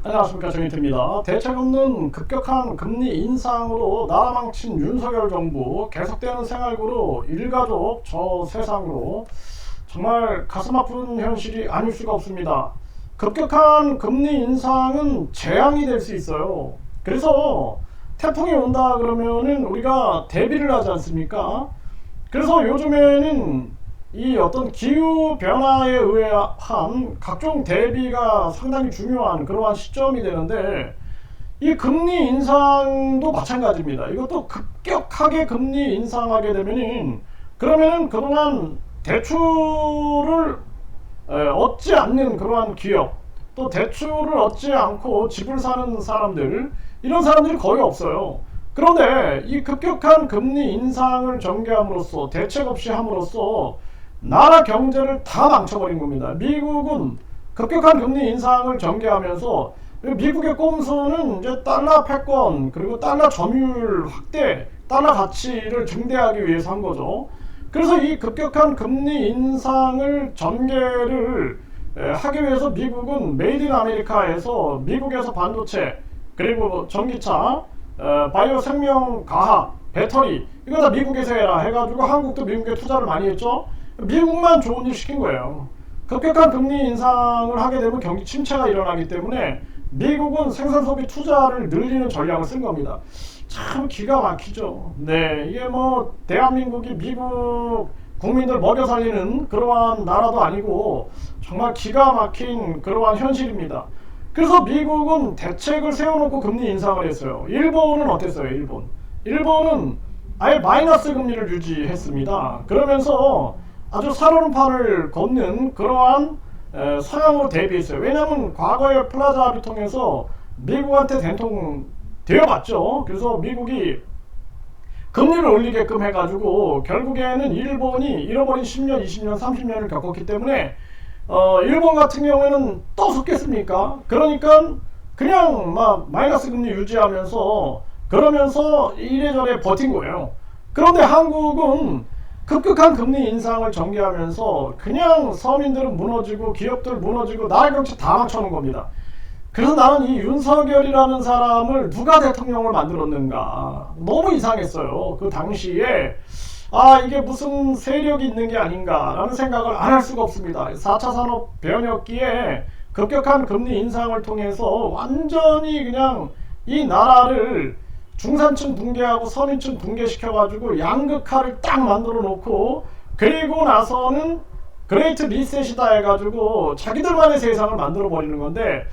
안녕하십니까, 정의태입니다. 대책 없는 급격한 금리 인상으로 나라 망친 윤석열 정부, 계속되는 생활고로 일가족 저 세상으로 정말 가슴 아픈 현실이 아닐 수가 없습니다. 급격한 금리 인상은 재앙이 될 수 있어요. 그래서 태풍이 온다 그러면은 우리가 대비를 하지 않습니까? 그래서 요즘에는 이 어떤 기후 변화에 의한 각종 대비가 상당히 중요한 그러한 시점이 되는데, 이 금리 인상도 마찬가지입니다. 이것도 급격하게 금리 인상하게 되면은, 그러면은 그동안 대출을 얻지 않는 그러한 기업, 또 대출을 얻지 않고 집을 사는 사람들, 이런 사람들이 거의 없어요. 그런데 이 급격한 금리 인상을 전개함으로써, 대책 없이 함으로써 나라 경제를 다 망쳐버린 겁니다. 미국은 급격한 금리 인상을 전개하면서 미국의 꼼수는 이제 달러 패권, 그리고 달러 점유율 확대, 달러 가치를 증대하기 위해서 한 거죠. 그래서 이 급격한 금리 인상을 전개를 하기 위해서 미국은 메이드 인 아메리카에서 미국에서 반도체, 그리고 전기차, 바이오 생명 과학, 배터리, 이거 다 미국에서 해라 해가지고 한국도 미국에 투자를 많이 했죠. 미국만 좋은 일 시킨 거예요. 급격한 금리 인상을 하게 되면 경기 침체가 일어나기 때문에 미국은 생산 소비 투자를 늘리는 전략을 쓴 겁니다. 참 기가 막히죠. 네, 이게 뭐 대한민국이 미국 국민들 먹여 살리는 그러한 나라도 아니고 정말 기가 막힌 그러한 현실입니다. 그래서 미국은 대책을 세워놓고 금리 인상을 했어요. 일본은 어땠어요? 일본은 아예 마이너스 금리를 유지했습니다. 그러면서 아주 살얼음판을 걷는 그러한 서양으로 대비했어요. 왜냐하면 과거의 플라자 합의 통해서 미국한테 된통 되어봤죠. 그래서 미국이 금리를 올리게끔 해가지고 결국에는 일본이 잃어버린 10년, 20년, 30년을 겪었기 때문에 일본 같은 경우에는 또 속겠습니까? 그러니까 그냥 막 마이너스 금리 유지하면서 그러면서 이래저래 버틴 거예요. 그런데 한국은 급격한 금리 인상을 전개하면서 그냥 서민들은 무너지고 기업들 무너지고 나라 경제 다 망쳐놓은 겁니다. 그래서 나는 이 윤석열이라는 사람을 누가 대통령을 만들었는가 너무 이상했어요. 그 당시에 이게 무슨 세력이 있는 게 아닌가 라는 생각을 안 할 수가 없습니다. 4차 산업 변혁기에 급격한 금리 인상을 통해서 완전히 그냥 이 나라를 중산층 붕괴하고 서민층 붕괴시켜가지고 양극화를 딱 만들어 놓고, 그리고 나서는 그레이트 리셋이다 해가지고 자기들만의 세상을 만들어 버리는 건데,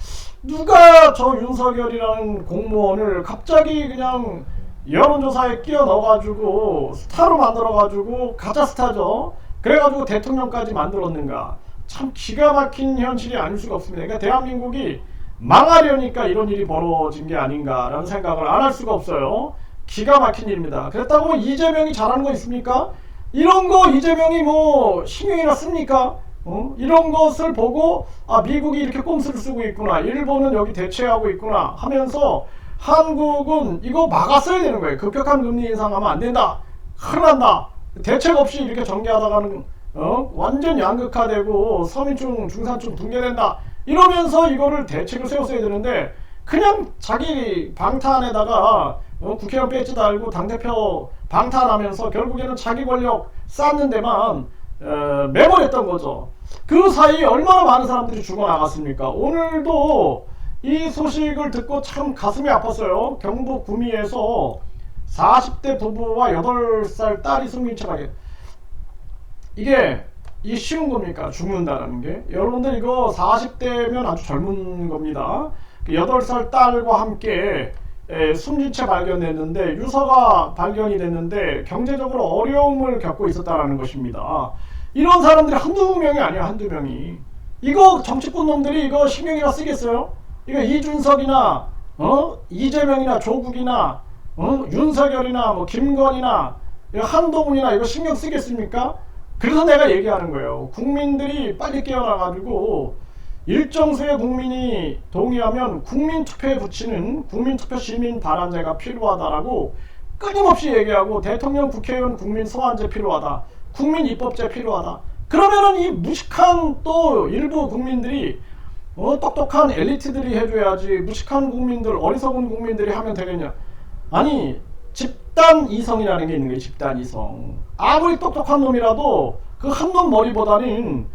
누가 저 윤석열이라는 공무원을 갑자기 그냥 여론조사에 끼워 넣어가지고 스타로 만들어가지고, 가짜 스타죠. 그래가지고 대통령까지 만들었는가. 참 기가 막힌 현실이 아닐 수가 없습니다. 그러니까 대한민국이 망하려니까 이런 일이 벌어진 게 아닌가라는 생각을 안 할 수가 없어요. 기가 막힌 일입니다. 그렇다고 뭐 이재명이 잘하는 거 있습니까? 이런 거 이재명이 뭐 신경이나 씁니까? 이런 것을 보고 미국이 이렇게 꼼수를 쓰고 있구나, 일본은 여기 대체하고 있구나 하면서 한국은 이거 막았어야 되는 거예요. 급격한 금리 인상하면 안 된다, 큰일 난다, 대책 없이 이렇게 전개하다가는 완전 양극화되고 서민층 중산층 붕괴된다 이러면서 이거를 대책을 세웠어야 되는데, 그냥 자기 방탄에다가 국회의원 배지 달고 당대표 방탄하면서 결국에는 자기 권력 쌓는 데만 매몰했던 거죠. 그 사이에 얼마나 많은 사람들이 죽어나갔습니까? 오늘도 이 소식을 듣고 참 가슴이 아팠어요. 경북 구미에서 40대 부부와 8살 딸이 숨진 채 발견. 이게 쉬운 겁니까? 죽는다는 게. 여러분들 이거 40대면 아주 젊은 겁니다. 8살 딸과 함께 숨진 채 발견됐는데, 유서가 발견이 됐는데 경제적으로 어려움을 겪고 있었다는 것입니다. 이런 사람들이 한두 명이 아니야, 한두 명이. 이거 정치권 놈들이 이거 신경이나 쓰겠어요? 이거 이준석이나 이재명이나 조국이나 윤석열이나 뭐 김건희나 한동훈이나 이거 신경 쓰겠습니까? 그래서 내가 얘기하는 거예요. 국민들이 빨리 깨어나가지고 일정 수의 국민이 동의하면 국민투표에 붙이는 국민투표 시민 반환제가 필요하다라고 끊임없이 얘기하고, 대통령, 국회의원, 국민 소환제 필요하다, 국민 입법제 필요하다. 그러면은 이 무식한 또 일부 국민들이 똑똑한 엘리트들이 해줘야지 무식한 국민들, 어리석은 국민들이 하면 되겠냐. 아니, 집단 이성이라는 게 있는 거예요. 집단 이성. 아무리 똑똑한 놈이라도 그 한 놈 머리보다는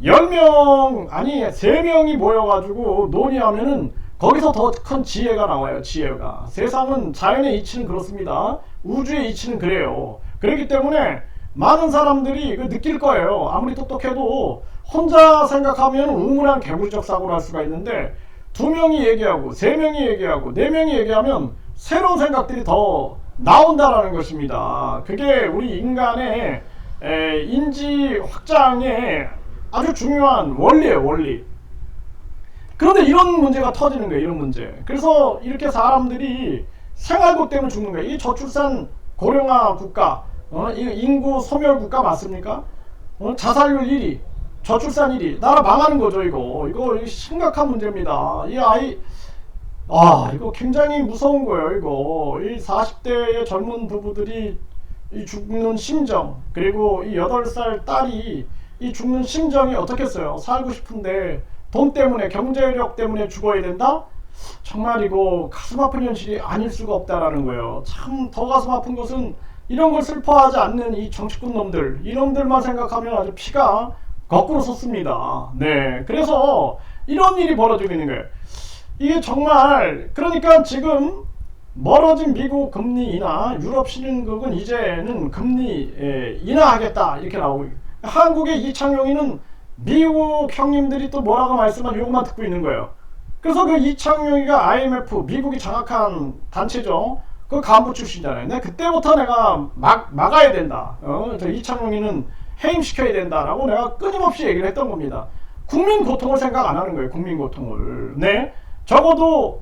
10명 아니 3명이 모여가지고 논의하면은 거기서 더 큰 지혜가 나와요. 지혜가. 세상은 자연의 이치는 그렇습니다. 우주의 이치는 그래요. 그렇기 때문에 많은 사람들이 느낄 거예요. 아무리 똑똑해도 혼자 생각하면 우물한 개구리적 사고를 할 수가 있는데 2명이 얘기하고 3명이 얘기하고 4명이 얘기하면 새로운 생각들이 더 나온다라는 것입니다. 그게 우리 인간의 인지 확장의 아주 중요한 원리예요. 원리. 그런데 이런 문제가 터지는 거예요. 이런 문제. 그래서 이렇게 사람들이 생활고 때문에 죽는 거예요. 이 저출산 고령화 국가, 인구 소멸 국가 맞습니까? 자살률 1위, 저출산 1위, 나라 망하는 거죠. 이거 심각한 문제입니다. 이 아이, 이거 굉장히 무서운 거예요. 이 40대의 젊은 부부들이 이 죽는 심정, 그리고 이 8살 딸이 이 죽는 심정이 어떻겠어요? 살고 싶은데 돈 때문에, 경제력 때문에 죽어야 된다? 정말 이거 가슴 아픈 현실이 아닐 수가 없다라는 거예요. 참 더 가슴 아픈 것은 이런 걸 슬퍼하지 않는 이 정치꾼 놈들, 이놈들만 생각하면 아주 피가 거꾸로 솟습니다. 네, 그래서 이런 일이 벌어지고 있는 거예요. 이게 정말, 그러니까 지금 멀어진 미국 금리 인하, 유럽 신흥국은 이제는 금리 인하하겠다 이렇게 나오고 있어요. 한국의 이창용이는 미국 형님들이 또 뭐라고 말씀한 요것만 듣고 있는 거예요. 그래서 그 이창용이가 IMF, 미국이 장악한 단체죠. 그 간부 출신이잖아요. 근데 그때부터 내가 막아야 된다. 저 이창용이는 해임시켜야 된다라고 내가 끊임없이 얘기를 했던 겁니다. 국민 고통을 생각 안 하는 거예요. 국민 고통을. 네. 적어도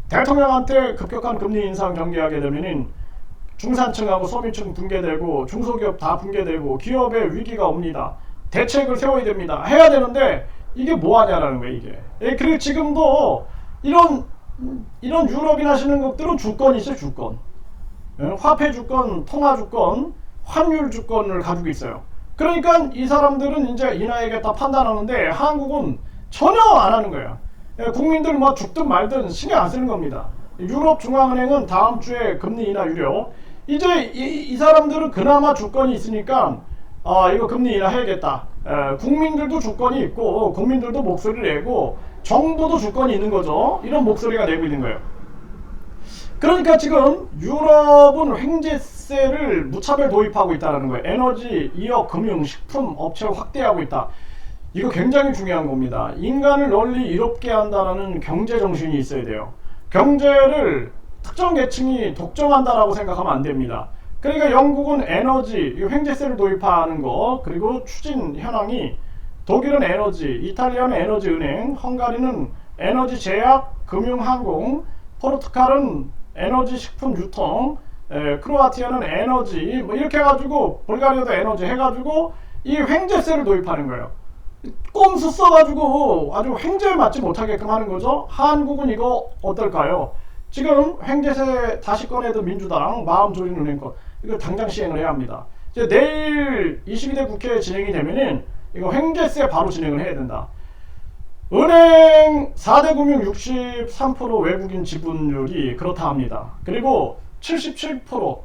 대통령한테 급격한 금리 인상 전개하게 되면은 중산층하고 소비층 붕괴되고 중소기업 다 붕괴되고 기업의 위기가 옵니다. 대책을 세워야 됩니다. 해야 되는데 이게 뭐 하냐라는 거예요. 이게. 그리고 지금도 이런 유럽이나 신흥국들은 주권이 있어요. 주권. 화폐 주권, 통화 주권, 환율 주권을 가지고 있어요. 그러니까 이 사람들은 이제 인하하겠다 판단하는데 한국은 전혀 안 하는 거예요. 국민들 뭐 죽든 말든 신경 안 쓰는 겁니다. 유럽 중앙은행은 다음 주에 금리 인하 유료. 이제 이 사람들은 그나마 주권이 있으니까 이거 금리 인하 해야겠다. 국민들도 주권이 있고 국민들도 목소리를 내고 정부도 주권이 있는 거죠. 이런 목소리가 내고 있는 거예요. 그러니까 지금 유럽은 횡재세를 무차별 도입하고 있다는 거예요. 에너지, 이역, 금융, 식품 업체를 확대하고 있다. 이거 굉장히 중요한 겁니다. 인간을 널리 이롭게 한다는 경제 정신이 있어야 돼요. 경제를 특정 계층이 독점한다라고 생각하면 안 됩니다. 그러니까 영국은 에너지, 횡재세를 도입하는 거, 그리고 추진 현황이 독일은 에너지, 이탈리아는 에너지 은행, 헝가리는 에너지 제약, 금융 항공, 포르투갈은 에너지 식품 유통, 크로아티아는 에너지, 뭐 이렇게 해가지고 불가리아도 에너지 해가지고 이 횡재세를 도입하는 거예요. 꼼수 써가지고 아주 횡재에 맞지 못하게끔 하는 거죠. 한국은 이거 어떨까요? 지금 횡재세 다시 꺼내던 민주당 마음 졸인 은행권 이거 당장 시행을 해야 합니다. 이제 내일 22대 국회 진행이 되면은 이거 횡재세 바로 진행을 해야 된다. 은행 4대 금융 63% 외국인 지분율이 그렇다 합니다. 그리고 77%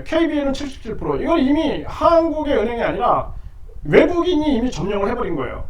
KB는 77% 이건 이미 한국의 은행이 아니라 외국인이 이미 점령을 해버린 거예요.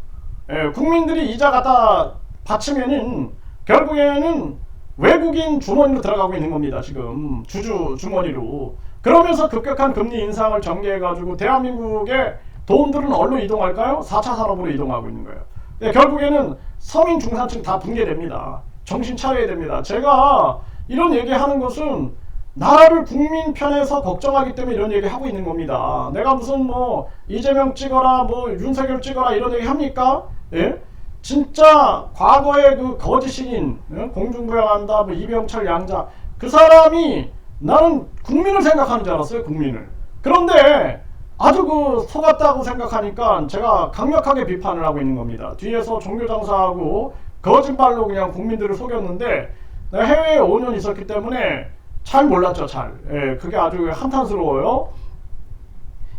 국민들이 이자 갖다 바치면은 결국에는 외국인 주머니로 들어가고 있는 겁니다. 지금 주주 주머니로. 그러면서 급격한 금리 인상을 전개해가지고 대한민국의 돈들은 어디로 이동할까요? 4차 산업으로 이동하고 있는 거예요. 결국에는 서민 중산층 다 붕괴됩니다. 정신 차려야 됩니다. 제가 이런 얘기하는 것은 나라를 국민 편에서 걱정하기 때문에 이런 얘기 하고 있는 겁니다. 내가 무슨 뭐 이재명 찍어라 뭐 윤석열 찍어라 이런 얘기 합니까? 예? 진짜 과거의 그 거짓 신인 공중부양한다 뭐 이병철 양자 그 사람이 나는 국민을 생각하는 줄 알았어요. 국민을. 그런데 아주 그 속았다고 생각하니까 제가 강력하게 비판을 하고 있는 겁니다. 뒤에서 종교장사하고 거짓말로 그냥 국민들을 속였는데 내가 해외에 5년 있었기 때문에 잘 몰랐죠. 잘. 그게 아주 한탄스러워요.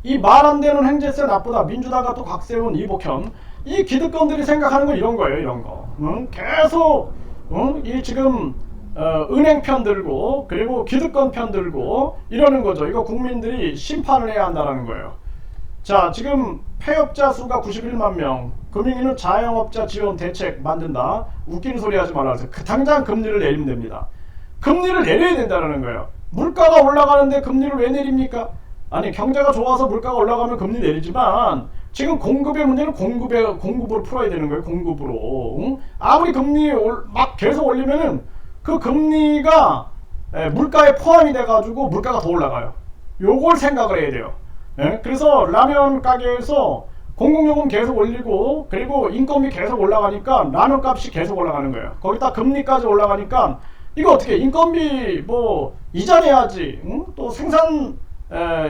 이 말 안 되는 횡재세 나쁘다. 민주당과 또 각세운 이복현. 이 기득권들이 생각하는 건 이런 거예요. 이런 거. 계속 이 지금 은행 편 들고 그리고 기득권 편 들고 이러는 거죠. 이거 국민들이 심판을 해야 한다는 거예요. 자, 지금 폐업자 수가 91만 명. 금융위는 자영업자 지원 대책 만든다. 웃기는 소리 하지 말아주세요. 당장 금리를 내리면 됩니다. 금리를 내려야 된다는 거예요. 물가가 올라가는데 금리를 왜 내립니까? 아니, 경제가 좋아서 물가가 올라가면 금리 내리지만 지금 공급의 문제는 공급으로 풀어야 되는 거예요. 공급으로. 아무리 금리 막 계속 올리면은 그 금리가 물가에 포함이 돼가지고 물가가 더 올라가요. 요걸 생각을 해야 돼요. 그래서 라면 가게에서 공공요금 계속 올리고 그리고 인건비 계속 올라가니까 라면 값이 계속 올라가는 거예요. 거기다 금리까지 올라가니까 이거 어떻게 인건비 뭐 이자 내야지, 또 생산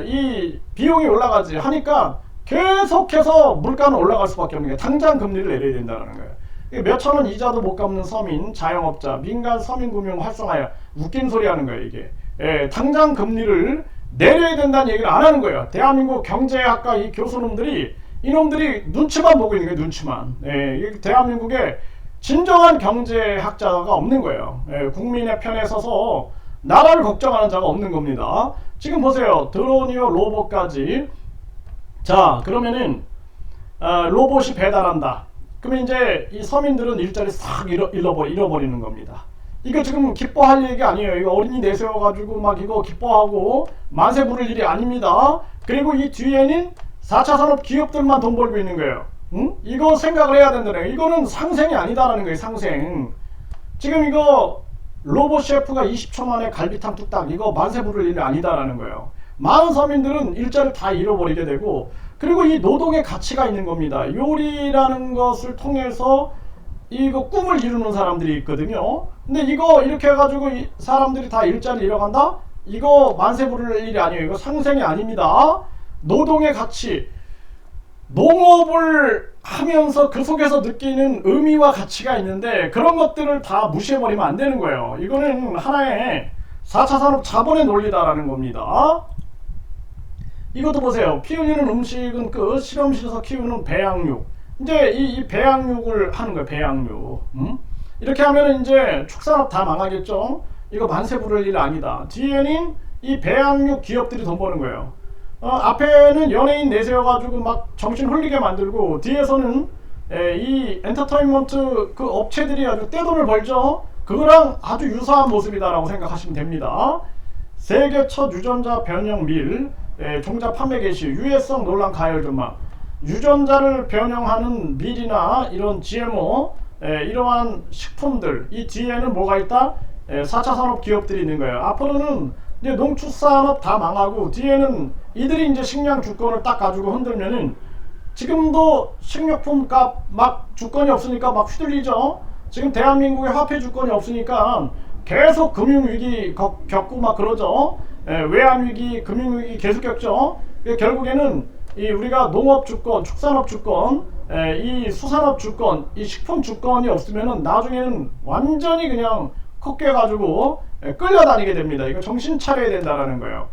이 비용이 올라가지 하니까 계속해서 물가는 올라갈 수밖에 없는 게 당장 금리를 내려야 된다는 거예요. 몇천 원 이자도 못 갚는 서민, 자영업자, 민간 서민금융 활성화야. 웃긴 소리 하는 거예요 이게. 당장 금리를 내려야 된다는 얘기를 안 하는 거예요. 대한민국 경제학과 이 교수놈들이 이놈들이 눈치만 보고 있는 거예요. 눈치만. 대한민국에 진정한 경제학자가 없는 거예요. 국민의 편에 서서 나라를 걱정하는 자가 없는 겁니다. 지금 보세요. 드론이요 로봇까지. 자, 그러면은 로봇이 배달한다. 그러면 이제 이 서민들은 일자리 싹 잃어버리는 겁니다. 이거 지금 기뻐할 얘기 아니에요. 이거 어린이 내세워가지고 막 이거 기뻐하고 만세 부를 일이 아닙니다. 그리고 이 뒤에는 4차 산업 기업들만 돈 벌고 있는 거예요. 이거 생각을 해야 된다는 거예요. 이거는 상생이 아니다라는 거예요. 상생. 지금 이거 로봇 셰프가 20초 만에 갈비탕 뚝딱 이거 만세 부를 일이 아니다라는 거예요. 많은 서민들은 일자리를 다 잃어버리게 되고 그리고 이 노동의 가치가 있는 겁니다. 요리라는 것을 통해서 이거 꿈을 이루는 사람들이 있거든요. 근데 이거 이렇게 해가지고 이 사람들이 다 일자리 잃어간다? 이거 만세 부를 일이 아니에요. 이거 상생이 아닙니다. 노동의 가치, 농업을 하면서 그 속에서 느끼는 의미와 가치가 있는데 그런 것들을 다 무시해버리면 안 되는 거예요. 이거는 하나의 4차 산업 자본의 논리다라는 겁니다. 이것도 보세요. 피 흘리는 음식은 끝. 실험실에서 키우는 배양육. 이제 이 배양육을 하는 거예요. 배양육. 이렇게 하면 이제 축산업 다 망하겠죠. 이거 만세 부를 일 아니다. 뒤에는 이 배양육 기업들이 돈 버는 거예요. 앞에는 연예인 내세워가지고 막 정신 흘리게 만들고 뒤에서는 이 엔터테인먼트 그 업체들이 아주 떼돈을 벌죠. 그거랑 아주 유사한 모습이다라고 생각하시면 됩니다. 세계 첫 유전자 변형 밀, 종자 판매 개시, 유해성 논란 가열 전망. 유전자를 변형하는 밀이나 이런 GMO, 이러한 식품들, 이 뒤에는 뭐가 있다? 4차 산업 기업들이 있는 거예요. 앞으로는 이제 농축산업 다 망하고 뒤에는 이들이 이제 식량 주권을 딱 가지고 흔들면은 지금도 식료품 값 막 주권이 없으니까 막 휘둘리죠. 지금 대한민국의 화폐 주권이 없으니까 계속 금융위기 겪고 막 그러죠. 외환위기, 금융위기 계속 겪죠. 결국에는 이 우리가 농업 주권, 축산업 주권, 이 수산업 주권, 이 식품 주권이 없으면은 나중에는 완전히 그냥 콧깨가지고 끌려다니게 됩니다. 이거 정신 차려야 된다라는 거예요.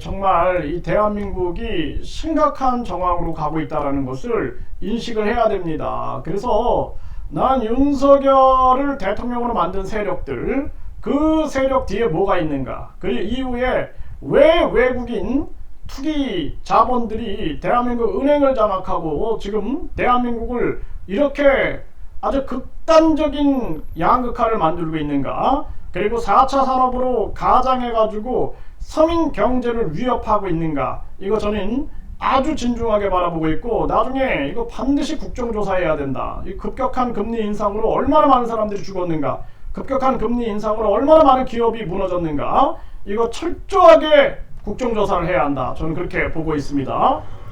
정말 이 대한민국이 심각한 정황으로 가고 있다는 것을 인식을 해야 됩니다. 그래서 난 윤석열을 대통령으로 만든 세력들, 그 세력 뒤에 뭐가 있는가, 그 이후에 왜 외국인 투기 자본들이 대한민국 은행을 장악하고 지금 대한민국을 이렇게 아주 극단적인 양극화를 만들고 있는가, 그리고 4차 산업으로 가장해가지고 서민 경제를 위협하고 있는가, 이거 저는 아주 진중하게 바라보고 있고 나중에 이거 반드시 국정조사해야 된다. 이 급격한 금리 인상으로 얼마나 많은 사람들이 죽었는가, 급격한 금리 인상으로 얼마나 많은 기업이 무너졌는가, 이거 철저하게 국정조사를 해야 한다. 저는 그렇게 보고 있습니다.